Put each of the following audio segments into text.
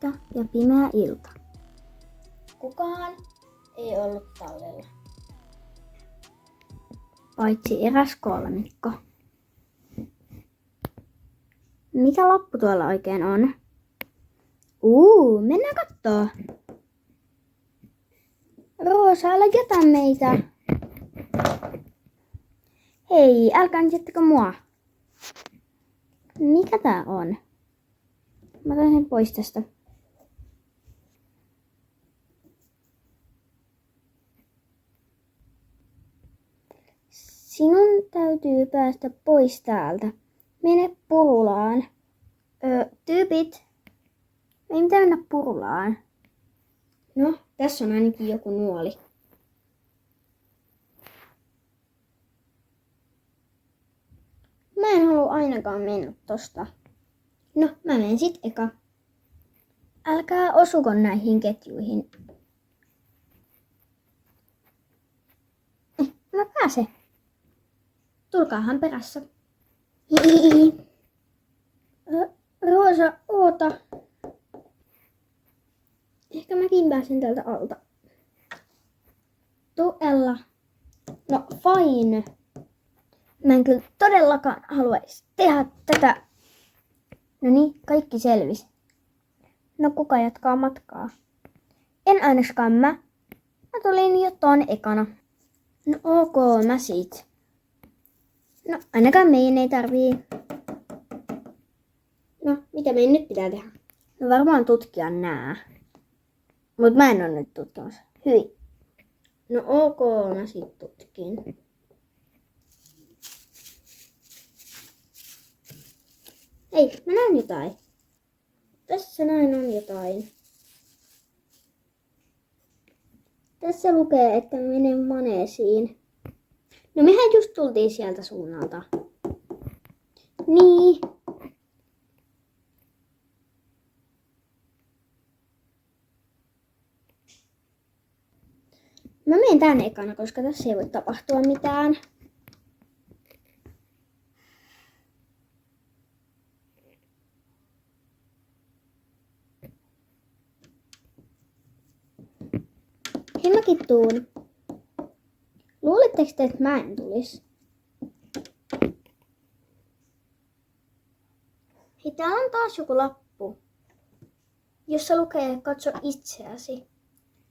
pimeätä ja pimeä ilta. Kukaan ei ollut tallella, paitsi eräs kolmikko. Mikä lappu tuolla oikein on? Mennään kattoo. Roosa, älä jätä meitä. Hei, älkää nyt jättäkö mua. Mikä tää on? Mä otan sen pois tästä. Sinun täytyy päästä pois täältä. Mene Purulaan. Tyypit. Ei mitään mennä Purulaan. No, tässä on ainakin joku nuoli. Mä en halua ainakaan mennä tosta. No, mä menen sit eka. Älkää osuko näihin ketjuihin. Mä pääsen. Tulkaahan perässä. Roosa, oota. Ehkä mäkin pääsen täältä alta. Tuu Ella. No fine. Mä en kyllä todellakaan haluaisi tehdä tätä. No niin, kaikki selvisi. No kuka jatkaa matkaa? En ainakaan mä. Mä tulin jo ton ekana. No ok, mä sit. No ainakaan meidän ei tarvii. No, mitä meidän nyt pitää tehdä? No varmaan tutkia nää. Mut mä en oo nyt tutkimassa. Hyi. No ok, mä sit tutkin. Hei, mä näen jotain. Tässä näin on jotain. Tässä lukee, että menen maneesiin. No mehän just tultiin sieltä suunnalta. Niin. Mä menen tänne ekana, koska tässä ei voi tapahtua mitään. Hei, mäkin tuun. Luuletteko te, että mä en tulis? Hei, täällä on taas joku lappu, jossa lukee katso itseäsi.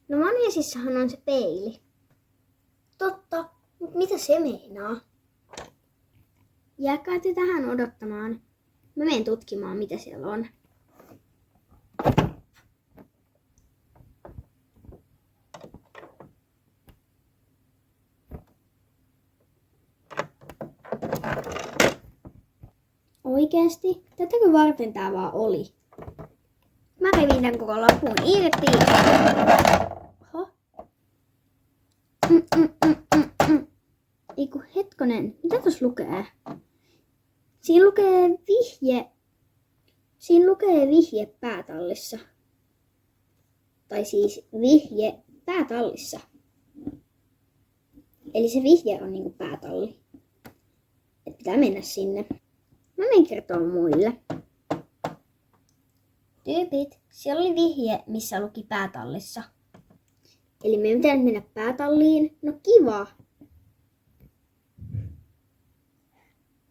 No maneesissahan on se peili. Totta, mutta mitä se meinaa? Jääkää te tähän odottamaan. Mä menen tutkimaan, mitä siellä on. Oikeesti? Tätäkö varten tää vaan oli? Mä revin tän koko lapun irti. Oho. Eiku hetkonen, mitä tossa lukee? Siinä lukee vihje päätallissa. Tai siis vihje päätallissa. Eli se vihje on niinku päätalli. Et pitää mennä sinne. Mä menen kertoa muille. Tyypit, siellä oli vihje, missä luki päätallissa. Eli me pitää mennä päätalliin. No kiva.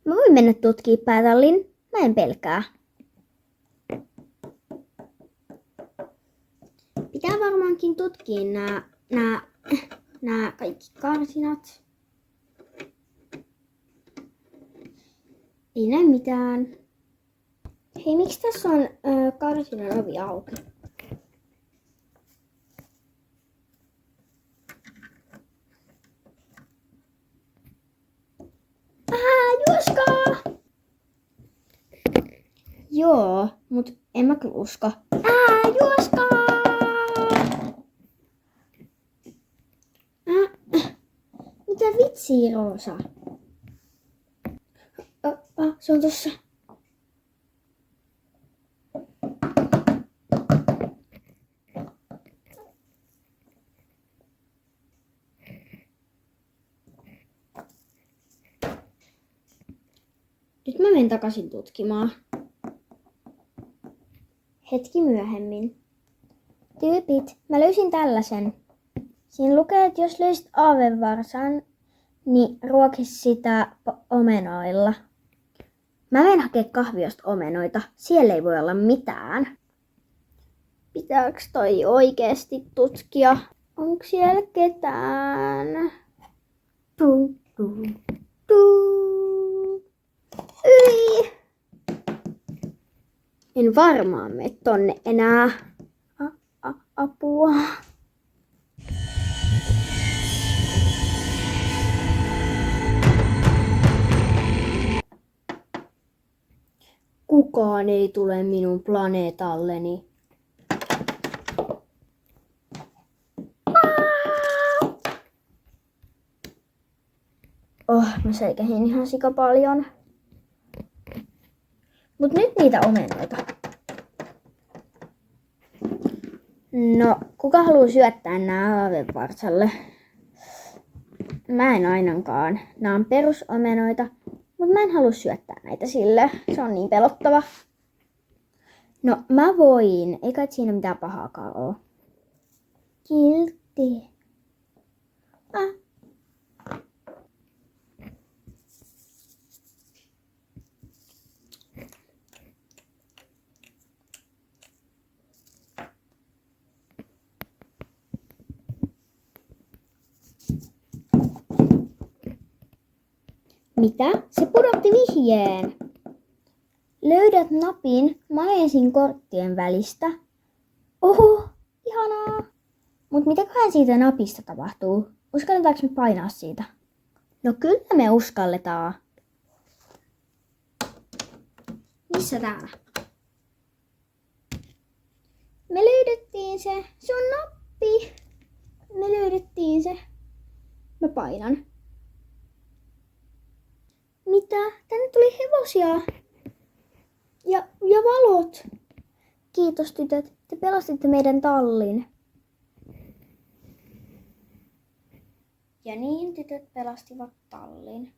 Mä voin mennä tutkimaan päätallin. Mä en pelkää. Pitää varmaankin tutkia nää kaikki karsinat. Ei näy mitään. Hei, miksi tässä on karsinan ovi auki? Juoskaa! Joo, mut en mä kyllä usko. Juoskaa! Mitä vitsiä, Roosa? Se on tossa. Nyt mä menen takaisin tutkimaan. Hetki myöhemmin. Tyypit, mä löysin tällaisen. Siinä lukee, että jos löysit aavevarsan, niin ruokis sitä omenoilla. Mä menen hakea kahviosta omenoita. Siellä ei voi olla mitään. Pitääkö toi oikeesti tutkia? Onko siellä ketään? Yi. En varmaan mene tonne enää. Apua. Kukaan ei tule minun planeetalleni. Mä säikähin ihan sika paljon. Mut nyt niitä omenoita. No, kuka haluaa syöttää nää aavevarsalle? Mä en ainakaan. Nää on perusomenoita, mutta mä en halua syöttää näitä sille. Se on niin pelottava. No, mä voin. Ei kai siinä mitään pahaakaan oo. Kiltti. Mitä? Se pudotti vihjeen. Löydät napin Maneesin korttien välistä. Oho, ihanaa. Mut mitäköhän siitä napista tapahtuu? Uskalletaanko me painaa siitä? No kyllä me uskalletaan. Missä täällä? Me löydettiin se. Se on nappi. Me löydettiin se. Mä painan. Mitä? Tänne tuli hevosia. Ja valot. Kiitos tytöt. Te pelastitte meidän tallin. Ja niin tytöt pelastivat tallin.